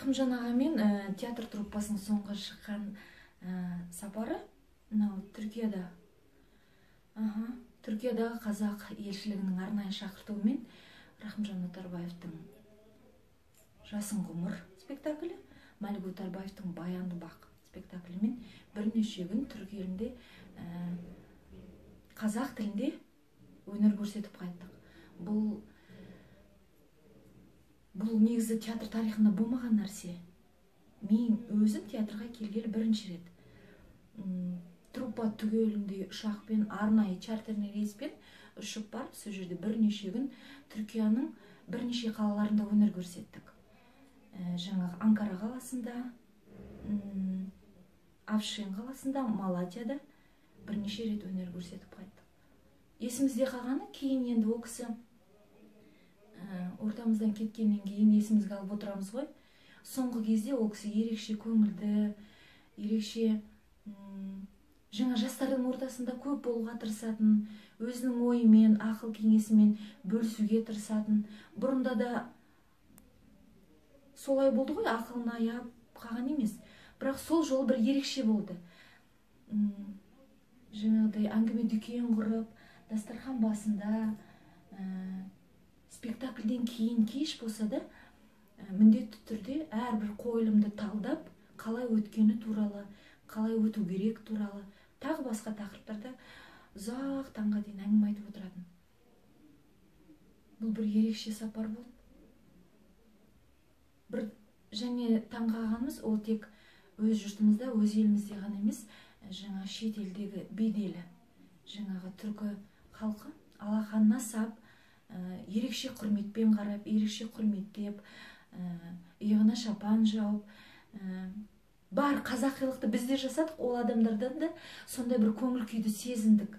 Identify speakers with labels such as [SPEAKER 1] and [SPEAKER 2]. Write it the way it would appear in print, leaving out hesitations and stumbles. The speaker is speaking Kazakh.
[SPEAKER 1] Рахымжан ағамен театр труппасының соңғы шыққан сапары Түркияда. Түркиядағы қазақ елшілігінің арнайы шақыртуымен Рахымжан Отарбаевтың Жасын ғұмыр спектаклі, Мәлік Отарбаевтың Баянды бақ спектаклімен бірнеше күн түрік елінде қазақ тілінде өнер көрсетіп қайттық. Бұл негізі театр тарихында болмаған нәрсе. Мен өзім театрға келгелі бірінші рет. Труппа түгелінде ұшақпен, арнайы чартерный рейспен ұшып барып, сол жерде бірнеше күн Түркияның бірнеше қалаларында өнер көрсеттік. Жаңағы Анкара қаласында, Афшин қаласында, Маладияда бірнеше рет өнер көрсетіп қайттық. Есімізде қалғаны, кейін енді ол кісі ортамыздан кеткеннен кейін есімізге алып отырамыз ғой. Соңғы кезде ол кісі ерекше көңілді, ерекше жаңа жастардың ортасында көп болуға тырысатын, өзінің ойымен, ақыл кеңесімен бөлісуге тырысатын. Бұрында да солай болды ғой, ақылын аяп қалған емес. Бірақ сол жол бір ерекше болды. Жаңағыдай әңгіме дүкен құрып, дастархан басында, спектакльден кейін кеш болса да, міндетті түрде әрбір қойылымды талдап, қалай өткені туралы, қалай өту керек туралы, тағы басқа тақырыптарда ұзақ таңға дейін әңгіме айтып отыратын. Бұл бір ерекше сапар болды. Бір және таңғалғанымыз, ол тек өз жұртымызда, өз елімізде ғана емес, жаңа шет елдегі беделі, жаңағы түркі халқы алақанына сап, ерекше құрметпен қарап, ерекше құрметтеп, иығына шапан жауып, бар қазақилықты бізде жасадық, ол адамдардан да сондай бір көңіл күйді сезіндік.